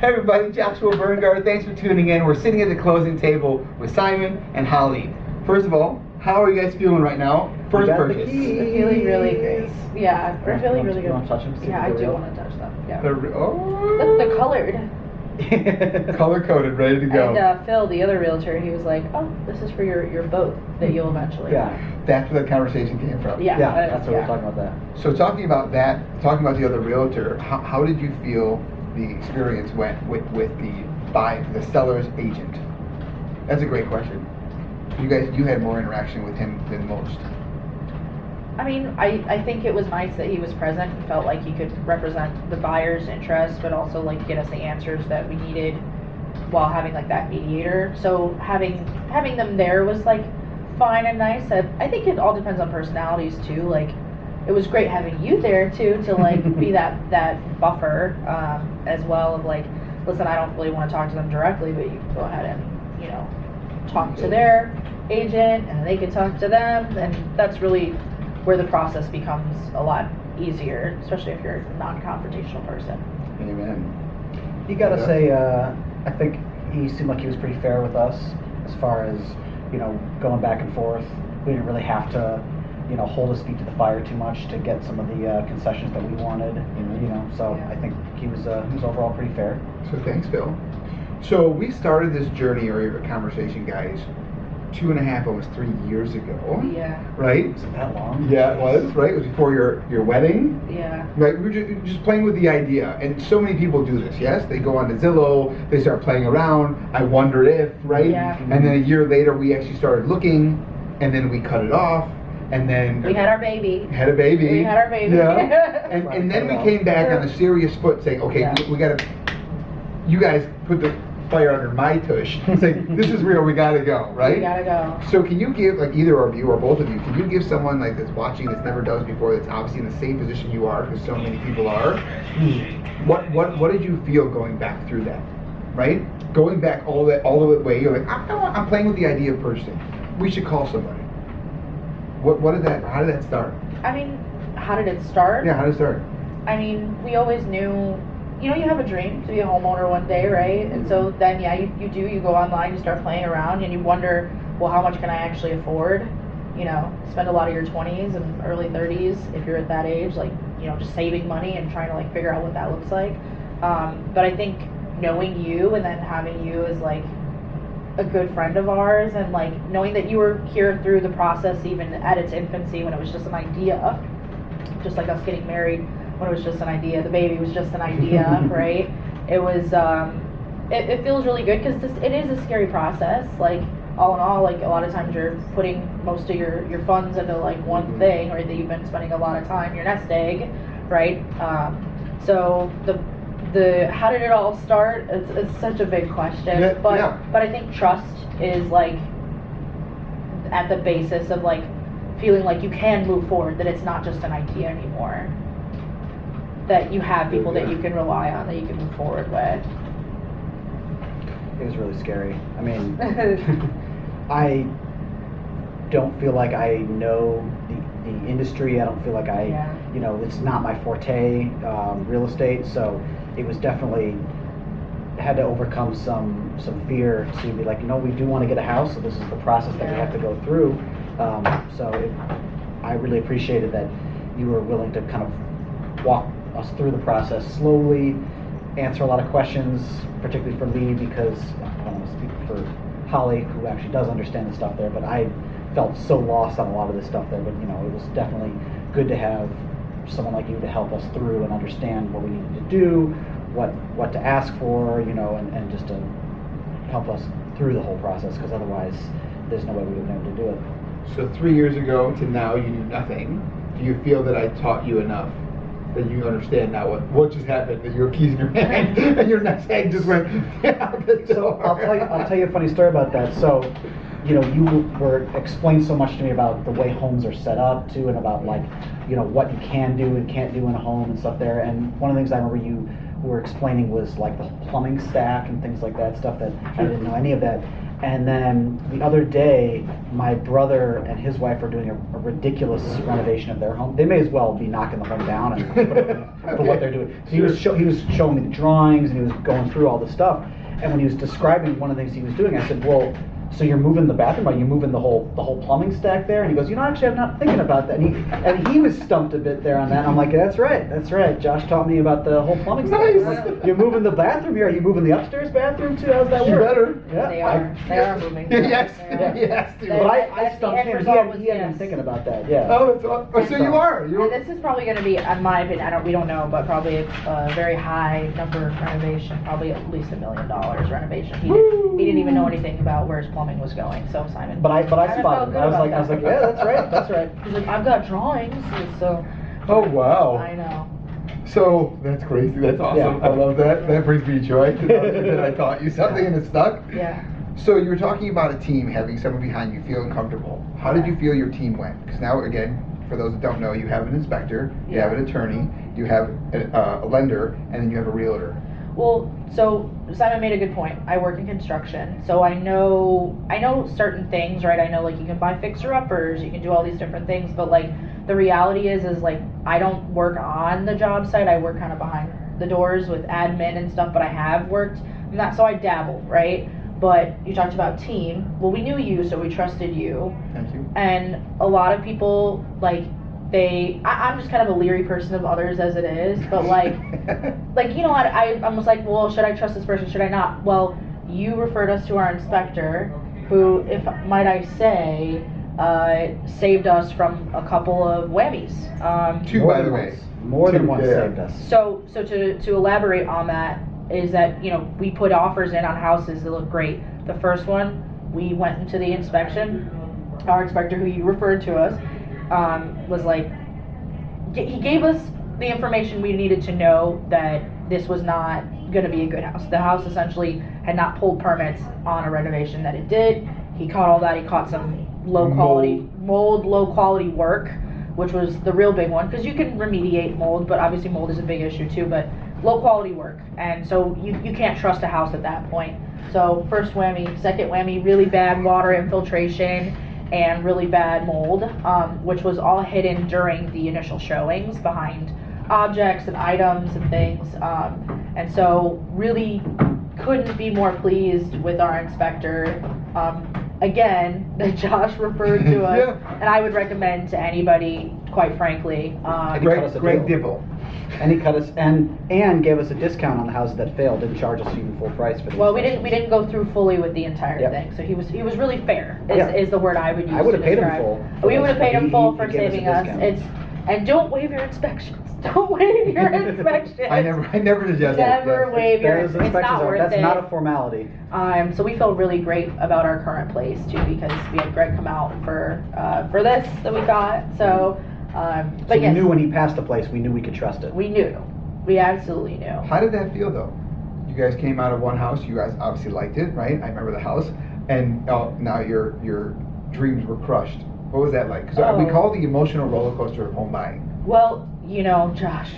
everybody, Joshua Berngard. Thanks for tuning in. We're sitting at the closing table with Simon and Holly. First of all, how are you guys feeling right now? First purchase. We're feeling really great. Yeah, we're feeling really good. You want to touch them? Yeah, I do want to touch them. Yeah. Oh. The colored. Color coded, ready to go. And Phil, the other realtor, he was like, "Oh, this is for your boat that you'll eventually." Yeah. That's where that conversation came from. Yeah. That's what we're talking about that. So talking about the other realtor, how did you feel the experience went with the seller's agent? That's a great question. You had more interaction with him than most. I mean, I think it was nice that he was present and felt like he could represent the buyer's interests, but also like get us the answers that we needed while having like that mediator. So having them there was like fine and nice. I think it all depends on personalities too. Like it was great having you there too to like be that buffer as well of like, listen, I don't really want to talk to them directly, but you can go ahead and talk to their agent and they can talk to them, and that's really where the process becomes a lot easier, especially if you're a non-confrontational person. Amen. You gotta say, I think he seemed like he was pretty fair with us as far as, going back and forth. We didn't really have to, hold his feet to the fire too much to get some of the concessions that we wanted, so Yeah. I think he was overall pretty fair. So thanks, Phil. So we started this journey or conversation, guys, 2.5, almost 3 years ago. Yeah. Right? Was it that long? Yeah, it was, right? It was before your wedding. Yeah. Right, we were just playing with the idea, and so many people do this, yes? They go onto Zillow, they start playing around, I wonder if, right? Yeah. And then a year later, we actually started looking, and then we cut it off, and then... We had our baby. Had a baby. We had our baby. Yeah. and then we came back on a serious foot saying, okay, Yeah. we gotta... You guys put the fire under my tush, saying, this is real, we gotta go, right? We gotta go. So can you give, like either of you or both of you, can you give someone like that's watching that's never done this before, that's obviously in the same position you are, because so many people are, what did you feel going back through that, right? Going back all the way, you're like, I'm playing with the idea of purchasing. We should call somebody. How did that start? I mean, how did it start? Yeah, how did it start? I mean, we always knew, you have a dream to be a homeowner one day, right? And so then, yeah, you go online, you start playing around, and you wonder, well, how much can I actually afford? Spend a lot of your 20s and early 30s, if you're at that age, like, just saving money and trying to, like, figure out what that looks like. But I think knowing you and then having you as, like, a good friend of ours, and, like, knowing that you were here through the process even at its infancy when it was just an idea, just like us getting married when it was just an idea, the baby was just an idea, right? It was, it feels really good because it is a scary process. Like, all in all, like, a lot of times you're putting most of your funds into, like, one thing, right, that you've been spending a lot of time, your nest egg, right? So the how did it all start? It's such a big question, Yeah, but yeah. but I think trust is, like, at the basis of, like, feeling like you can move forward, that it's not just an idea anymore, that you have people that you can rely on, that you can move forward with. It was really scary. I mean, I don't feel like I know the industry. I don't feel like it's not my forte, real estate. So it was definitely had to overcome some fear to be like, we do want to get a house. So this is the process that we have to go through. I really appreciated that you were willing to kind of walk us through the process slowly, answer a lot of questions, particularly for me, because I don't want to speak for Holly, who actually does understand the stuff there, but I felt so lost on a lot of this stuff there. But it was definitely good to have someone like you to help us through and understand what we needed to do, what to ask for, and just to help us through the whole process, because otherwise there's no way we would have been able to do it. So 3 years ago to now, you knew nothing. Do you feel that I taught you enough? That you understand now what just happened, that your keys in your hand and your next egg just went out the door. So I'll tell you a funny story about that. So, you were explained so much to me about the way homes are set up too, and about, like, what you can do and can't do in a home and stuff there. And one of the things I remember you were explaining was, like, the plumbing stack and things like that, stuff that I didn't know any of that. And then the other day, my brother and his wife are doing a ridiculous renovation of their home. They may as well be knocking the home down and put it in for what they're doing. So he was showing me the drawings, and he was going through all the stuff. And when he was describing one of the things he was doing, I said, well, so you're moving the bathroom? Are you moving the whole plumbing stack there? And he goes, actually, I'm not thinking about that. And he was stumped a bit there on that. And I'm like, that's right. Josh taught me about the whole plumbing stack. Nice. Like, you're moving the bathroom here. Are you moving the upstairs bathroom too? How's that You work? better. Yeah. They are moving. Yes, They are. yes. They- But I that's the stumped end him. result He was hadn't been yes. thinking about that. Yeah. Oh, so you are. And this is probably going to be, in my opinion, we don't know, but probably a very high number of renovation, probably at least $1 million renovation. He didn't even know anything about where his plumbing was going. So Simon. But I kinda spotted felt it. good I was about like, that. yeah, that's right. He's like, I've got drawings, so. Oh, wow. I know. So that's crazy. That's awesome. Yeah. I love that. That brings me joy to know that I taught you something and it stuck. Yeah. So you were talking about a team, having someone behind you, feeling comfortable. How did you feel your team went? Because now, again, for those that don't know, you have an inspector, you have an attorney, you have a lender, and then you have a realtor. Well, so Simon made a good point. I work in construction, so I know certain things, right? I know, like, you can buy fixer-uppers, you can do all these different things, but, like, the reality is like, I don't work on the job site. I work kind of behind the doors with admin and stuff, but I have worked in that, so I dabble, right? But you talked about team. Well, we knew you, so we trusted you. Thank you. And a lot of people, like, I'm just kind of a leery person of others as it is, but like I almost like, well, should I trust this person? Should I not? Well, you referred us to our inspector, who, if might I say, saved us from a couple of whammies. Two, by the way. More than Two, once yeah. saved us. So to elaborate on that is that, we put offers in on houses that look great. The first one, we went into the inspection. Our inspector, who you referred to us, was like, he gave us the information we needed to know that this was not going to be a good house. The house essentially had not pulled permits on a renovation that it did. He caught all that. He caught some low quality work, which was the real big one, because you can remediate mold, but obviously mold is a big issue too, but low quality work. And so you can't trust a house at that point. So first whammy. Second whammy, really bad water infiltration and really bad mold, which was all hidden during the initial showings behind objects and items and things. And so really couldn't be more pleased with our inspector. Again, that Josh referred to us, Yeah. and I would recommend to anybody, quite frankly. Greg Dibble. And he cut us and gave us a discount on the houses that failed. Didn't charge us even full price for these. Well, we didn't go through fully with the entire Yep. thing, so he was really fair. Yeah. Is the word I would use. I would have to paid him describe. full. We would have paid him He- full he for gave us a saving us. discount. And don't waive your inspections. Don't waive your inspections. I never suggest that. Never waive your. Those It's inspections not worth that's it. not a formality. So we feel really great about our current place too, because we had Greg come out for this that we got. So, So but we yes, knew when he passed the place, we knew we could trust it. we knew. We absolutely knew. How did that feel, though? You guys came out of one house. You guys obviously liked it, right? I remember the house, and now your dreams were crushed. What was that like? Because we Oh. call it the emotional roller coaster of home buying. Well, Josh,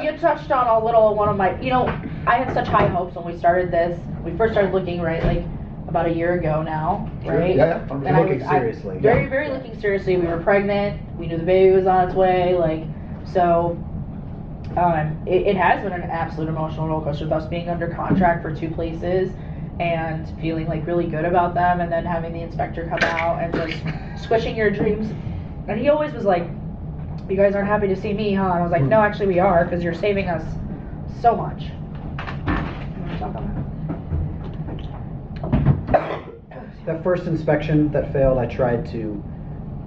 you touched on one of my, I had such high hopes when we started this. We first started looking, right, like about a year ago now, Sure. right? Yeah. And Looking seriously. Very, very looking seriously. We were pregnant. We knew the baby was on its way. So it has been an absolute emotional roller coaster with us being under contract for 2 places and feeling like really good about them, and then having the inspector come out and just squishing your dreams. And he always was like, "You guys aren't happy to see me, huh?" And I was like, "No, actually we are, because you're saving us so much." You wanna talk on That first inspection that failed, I tried to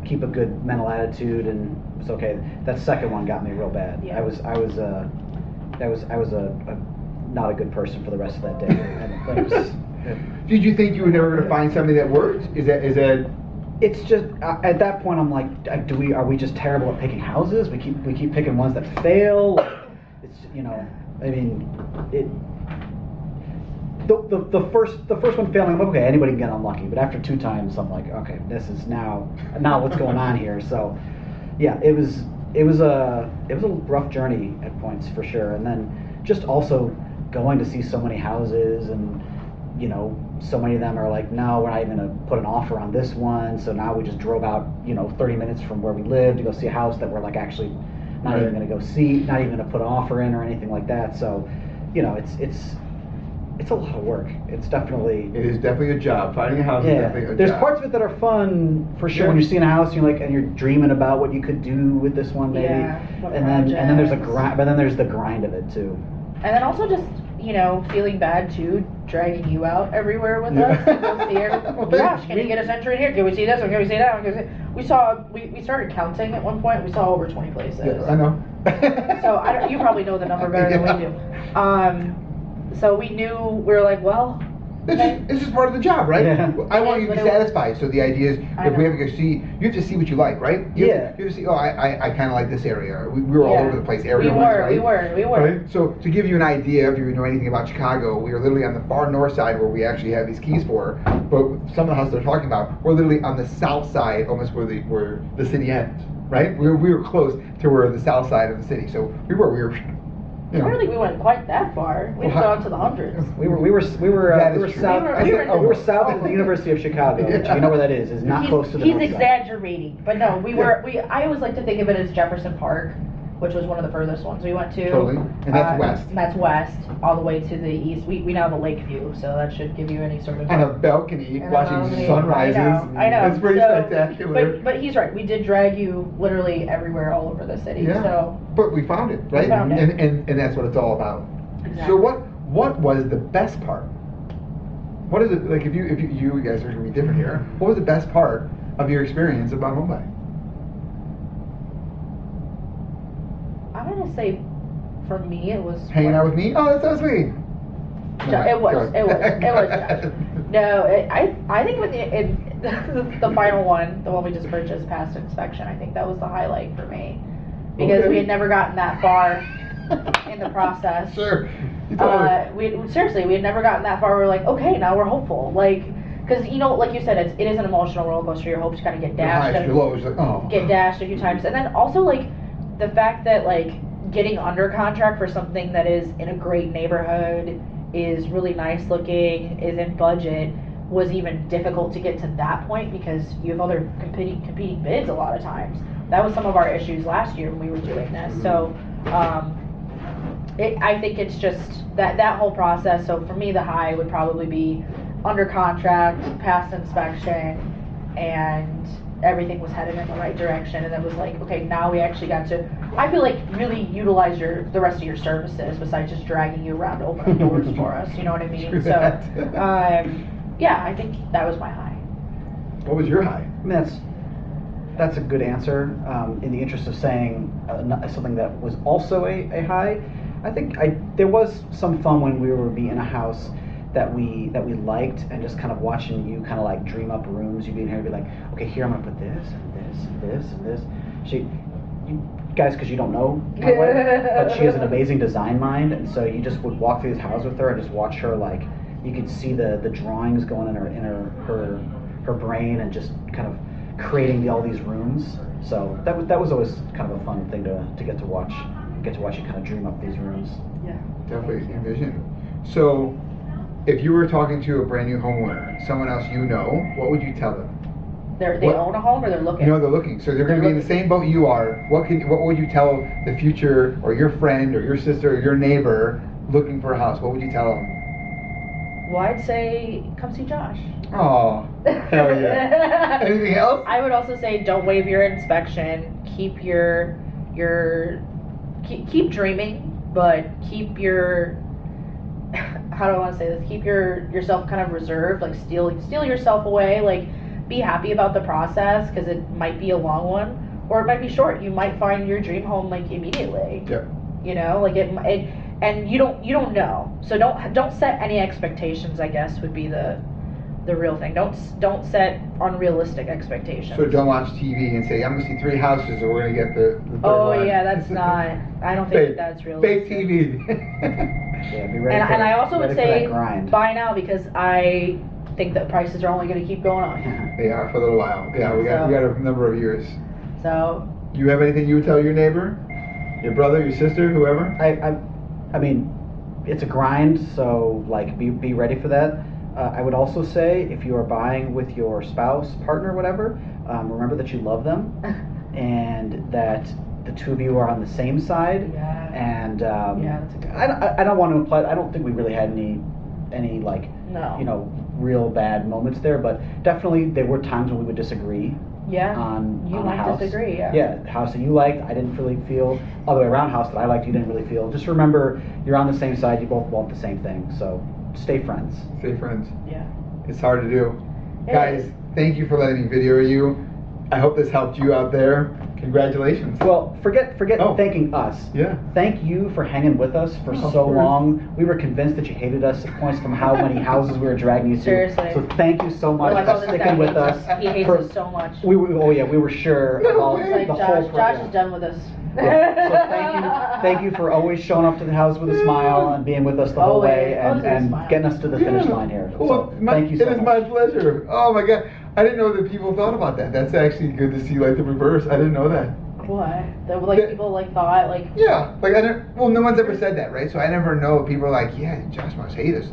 keep a good mental attitude, and it was okay. That second one got me real bad. Yeah. I was not a good person for the rest of that day. And that was- Did you think you were never going to find something that worked? Is that? It's just at that point I'm like, are we just terrible at picking houses? We keep picking ones that fail. It's I mean it. The first one failing, I'm like, okay, anybody can get unlucky. But after 2 times, I'm like, okay, this is now what's going on here. So, yeah, it was a rough journey at points for sure. And then just also going to see so many houses and so many of them are like, no, we're not even going to put an offer on this one. So now we just drove out, 30 minutes from where we live to go see a house that we're like actually not even going to go see, not even going to put an offer in or anything like that. So, it's a lot of work. It is definitely a job. Finding a house is definitely a job. There's parts of it that are fun for sure. When you're seeing a house, and you're dreaming about what you could do with this one, maybe. Yeah, and then there's a grind, but then there's the grind of it too. And then also just feeling bad too, dragging you out everywhere with us. To go see Gosh, can you get us entry in here? Can we see this one? Can we see that one? We started counting at one point. We saw over 20 places. Yes, I know. So you probably know the number better than we do. So we knew, we were like, well, it's just part of the job, right? Yeah. I want you to be satisfied. So the idea is, if we have to go see, you have to see what you like, right? You have to see, I kind of like this area. We were all over the place, area-wise, right? We were. Right? So to give you an idea, if you know anything about Chicago, we are literally on the far north side where we actually have these keys for. But some of the houses they're talking about, we're literally on the south side, almost where the city ends, right? We were close to where the south side of the city. So we were. I don't think we went quite that far. We got to the hundreds. We were south. We were south of the University of Chicago, which you know where that is. Is not close to the north side. He's exaggerating, but no, we were. I always like to think of it as Jefferson Park, which was one of the furthest ones we went to. Totally, and that's west. And that's west, all the way to the east. We now have a lake view, so that should give you any sort of. On a balcony, watching sunrises. I know. It's pretty spectacular. But he's right. We did drag you literally everywhere, all over the city. Yeah. So. But we found it, right? We found it. And that's what it's all about. Exactly. So what was the best part? What is it like? If you guys are gonna be different here. What was the best part of your experience about Mumbai? I'm gonna say, for me, it was hanging out with me. Oh, that's so sweet. It was. No, I think with the final one, the one we just purchased, past inspection, I think that was the highlight for me, because we had never gotten that far in the process. Sure. We had never gotten that far. We're like, okay, now we're hopeful, because like you said, it is an emotional roller coaster. Your hopes kind of get dashed, get dashed a few times, and then also the fact that getting under contract for something that is in a great neighborhood, is really nice looking, is in budget, was even difficult to get to that point because you have other competing bids a lot of times. That was some of our issues last year when we were doing this. So I think it's just that whole process. So for me, the high would probably be under contract, past inspection, and everything was headed in the right direction. And it was like, okay, now we actually got to, I feel like, really utilize the rest of your services besides just dragging you around to open doors for us. You know what I mean? So, yeah, I think that was my high. What was your high? I mean, that's a good answer. In the interest of saying something that was also a high, I think there was some fun when we were in a house that we liked, and just kind of watching you kind of dream up rooms. You'd be in here and be like, okay, here I'm gonna put this and this and this and this. You guys, because you don't know my wife, but she has an amazing design mind, and so you just would walk through this house with her and just watch her, you could see the drawings going in her brain, and just kind of creating all these rooms. So that was always kind of a fun thing to get to watch you kind of dream up these rooms. Yeah, definitely envision. So if you were talking to a brand new homeowner, someone else what would you tell them? They own a home, or they're looking? No, they're looking. So they're going to be in the same boat you are. What would you tell the future, or your friend, or your sister, or your neighbor looking for a house? What would you tell them? Well, I'd say come see Josh. Oh, hell yeah. Anything else? I would also say don't waive your inspection. Keep keep dreaming, but keep your how do I want to say this? Keep yourself kind of reserved. Steal yourself away. Be happy about the process, because it might be a long one, or it might be short. You might find your dream home immediately. Yep. And you don't know. So don't set any expectations, I guess, would be the real thing. Don't set unrealistic expectations. So don't watch TV and say, I'm going to see 3 houses and we're going to get the third one. Yeah, that's not, I don't think that's realistic. Fake TV. Yeah, be ready and I also would say buy now, because I think that prices are only going to keep going up. They are for a little while. Yeah, we got a number of years. So. You have anything you would tell your neighbor, your brother, your sister, whoever? I mean, it's a grind, so be ready for that. I would also say, if you are buying with your spouse, partner, whatever, remember that you love them and that the two of you are on the same side. Yeah. And Yeah, that's a good I don't want to imply. I don't think we really had any like No. real bad moments there, but definitely there were times when we would disagree. Yeah. On You a might house. disagree, yeah. Yeah, the house that you liked, I didn't really feel. Other way around, house that I liked, you didn't really feel. Just remember, you're on the same side. You both want the same thing. So stay friends. Stay friends. Yeah. It's hard to do. It Guys, is. thank you for letting me video you. I hope this helped you out there. Congratulations. Well, forget Oh. thanking us. Yeah. Thank you for hanging with us for Of so course. long. We were convinced that you hated us at points from how many houses we were dragging you to. Seriously. So thank you so much Like, for oh, this guy sticking with hates us. He hates for- us so much. We were sure No about way. It's like the Josh whole is program. done with us. Yeah. So thank you for always showing up to the house with a smile and being with us the whole Always. way and, Always with a and smile. getting us to the finish Yeah. line here. Well, So thank you so it is much. my pleasure. Oh my God. I didn't know that people thought about that. That's actually good to see, like, the reverse. I didn't know that. What? That like That- people like thought like Yeah. Like, well, no one's ever said that, right? So I never know. People are like, yeah, Josh must hate us.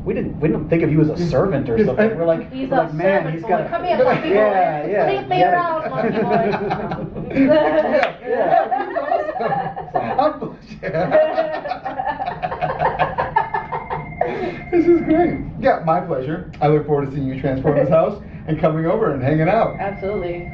We didn't think of you as a servant or Yes, something. I- We're like, he's we're a like, man, servant he's boy. got. Come here, monkey boy. Yeah. Take me yeah. around, monkey boy. This is great. Yeah, my pleasure. I look forward to seeing you transform this house and coming over and hanging out. Absolutely.